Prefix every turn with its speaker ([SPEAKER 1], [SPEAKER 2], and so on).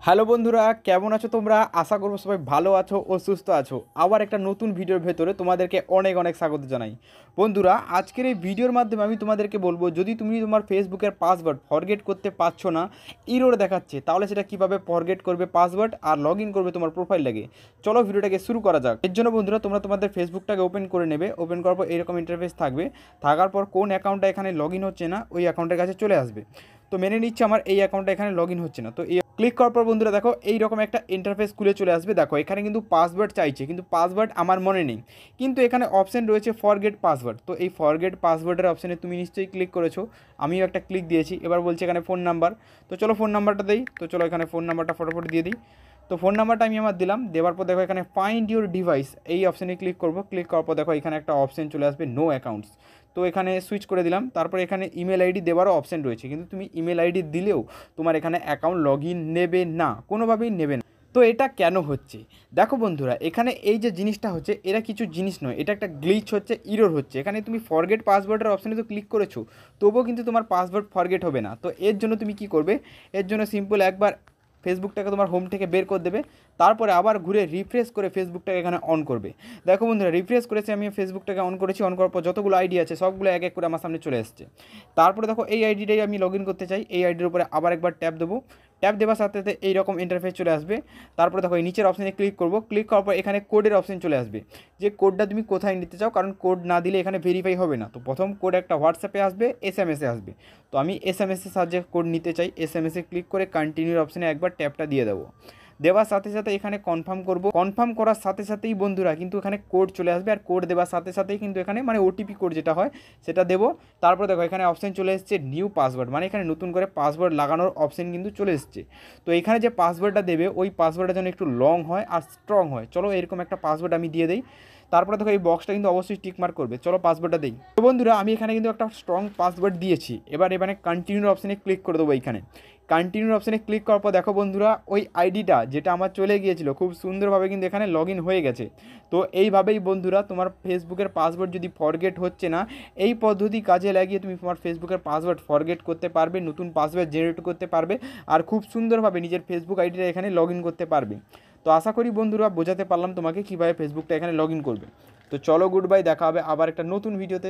[SPEAKER 1] Hello বন্ধুরা, কেমন আছো তোমরা? আশা করবো সবাই ভালো আছো ও সুস্থ আছো। আবার একটা নতুন ভিডিওর ভেতরে তোমাদেরকে অনেক অনেক স্বাগত জানাই। বন্ধুরা, আজকের এই ভিডিওর মাধ্যমে আমি তোমাদেরকে বলবো, যদি তুমি তোমার ফেসবুকের পাসওয়ার্ড ফরগেট করতে পারছো না, ইরর দেখাচ্ছে, তাহলে সেটা কীভাবে ফরগেট করবে পাসওয়ার্ড আর লগ ইন করবে তোমার প্রোফাইল লাগে। চলো ভিডিওটাকে শুরু করা যাক। এর জন্য বন্ধুরা, তোমরা তোমাদের ফেসবুকটাকে ওপেন করে নেবে। ওপেন করার পর এরকম ইন্টারফেস থাকবে। থাকার পর কোন অ্যাকাউন্টটা এখানে লগ ইন হচ্ছে না, ওই অ্যাকাউন্টের কাছে চলে আসবে। তো মেনে নিচ্ছে আমার এই অ্যাকাউন্টটা এখানে লগ ইন হচ্ছে না। তো এই ক্লিক করার পর বন্ধুরা দেখো এইরকম একটা ইন্টারফেস খুলে চলে আসবে। দেখো এখানে কিন্তু পাসওয়ার্ড চাইছে, কিন্তু পাসওয়ার্ড আমার মনে নেই, কিন্তু এখানে অপশান রয়েছে ফরগেট পাসওয়ার্ড। তো এই ফরগেট পাসওয়ার্ডের অপশানে তুমি নিশ্চয়ই ক্লিক করেছো, আমিও একটা ক্লিক দিয়েছি। এবার বলছে এখানে ফোন নাম্বার, তো চলো ফোন নাম্বারটা দিই। তো চলো এখানে ফোন নাম্বারটা ফটোফট দিয়ে দিই। তো ফোন নাম্বারটা আমি আমার দিলাম। দেওয়ার পর দেখো এখানে ফাইন্ড ইউর ডিভাইস, এই অপশানে ক্লিক করবো। ক্লিক করার পর দেখো এখানে একটা অপশান চলে আসবে নো অ্যাকাউন্টস। তো এখানে সুইচ করে দিলাম। তারপরে এখানে ইমেল আইডি দেওয়ারও অপশান রয়েছে, কিন্তু তুমি ইমেল আইডি দিলেও তোমার এখানে অ্যাকাউন্ট লগ ইন নেবে না, কোনোভাবেই নেবে না। তো এটা কেন হচ্ছে? দেখো বন্ধুরা, এখানে এই যে জিনিসটা হচ্ছে, এরা কিছু জিনিস নয়, এটা একটা গ্লিচ হচ্ছে, ইরর হচ্ছে। এখানে তুমি ফরগেট পাসওয়ার্ডের অপশানে তো ক্লিক করেছো, তবুও কিন্তু তোমার পাসওয়ার্ড ফরগেট হবে না। তো এর জন্য তুমি কি করবে? এর জন্য সিম্পল একবার ফেসবুকটাকে তোমার হোম থেকে বের করে দেবে। তারপরে আবার ঘুরে রিফ্রেশ করে ফেসবুকটাকে এখানে অন করবে। দেখো বন্ধুরা, রিফ্রেশ করেছি আমি, ফেসবুকটাকে অন করেছি। অন করার পর যতগুলো আইডি আছে সবগুলো এক এক করে আমার সামনে চলে এসছে। তারপরে দেখো এই আইডিটাই আমি লগ ইন করতে চাই। এই আইডির উপরে আবার একবার ট্যাপ দেবো। ট্যাপ দেওয়ার সাথে সাথে এইরকম ইন্টারফেস চলে আসবে। তারপরে দেখো এই নিচের অপশানে ক্লিক করবো। ক্লিক করার পর এখানে কোডের অপশান চলে আসবে, যে কোডটা তুমি কোথায় নিতে চাও, কারণ কোড না দিলে এখানে ভেরিফাই হবে না। তো প্রথম কোড একটা হোয়াটসঅ্যাপে আসবে, এসএমএসে আসবে। তো আমি এসএমএসের সাহায্যে কোড নিতে চাই। এসএমএসে ক্লিক করে কন্টিনিউর অপশানে একবার ট্যাপটা দিয়ে দেবো। দেওয়ার সাথে সাথে এখানে কনফার্ম করব। কনফার্ম করার সাথে সাথেই বন্ধুরা কিন্তু এখানে কোড চলে আসবে, আর কোড দেওয়ার সাথে সাথেই কিন্তু এখানে মানে ওটিপি কোড যেটা হয় সেটা দেবো। তারপরে দেখো এখানে অপশান চলে এসেছে নিউ পাসওয়ার্ড, মানে এখানে নতুন করে পাসওয়ার্ড লাগানোর অপশান কিন্তু চলে এসেছে। তো এখানে যে পাসওয়ার্ডটা দেবে, ওই পাসওয়ার্ডটা যেন একটু লং হয় আর স্ট্রং হয়। চলো এরকম একটা পাসওয়ার্ড আমি দিয়ে দিই। তারপরে দেখো এই বক্সটা কিন্তু অবশ্যই টিক মার্ক করবে। চলো পাসওয়ার্ডটা দিই। তো বন্ধুরা, আমি এখানে কিন্তু একটা স্ট্রং পাসওয়ার্ড দিয়েছি। এবার এখানে কন্টিনিউর অপশানে ক্লিক করে দেবো। এইখানে কন্টিনিউর অপশানে ক্লিক করার পর দেখো বন্ধুরা, ওই আইডিটা যেটা আমার চলে গিয়েছিলো খুব সুন্দরভাবে কিন্তু এখানে লগ ইন হয়ে গেছে। তো এইভাবেই বন্ধুরা, তোমার ফেসবুকের পাসওয়ার্ড যদি ফরগেট হচ্ছে না, এই পদ্ধতি কাজে লাগিয়ে তুমি তোমার ফেসবুকের পাসওয়ার্ড ফরগেট করতে পারবে, নতুন পাসওয়ার্ড জেনারেট করতে পারবে, আর খুব সুন্দরভাবে নিজের ফেসবুক আইডিটা এখানে লগ ইন করতে পারবে। তো আশা করি বন্ধুরা বোঝাতে পারলাম তোমাকে কীভাবে ফেসবুকটা এখানে লগ ইন করবে। তো চলো গুড বাই, দেখা হবে আবার একটা নতুন ভিডিওতে।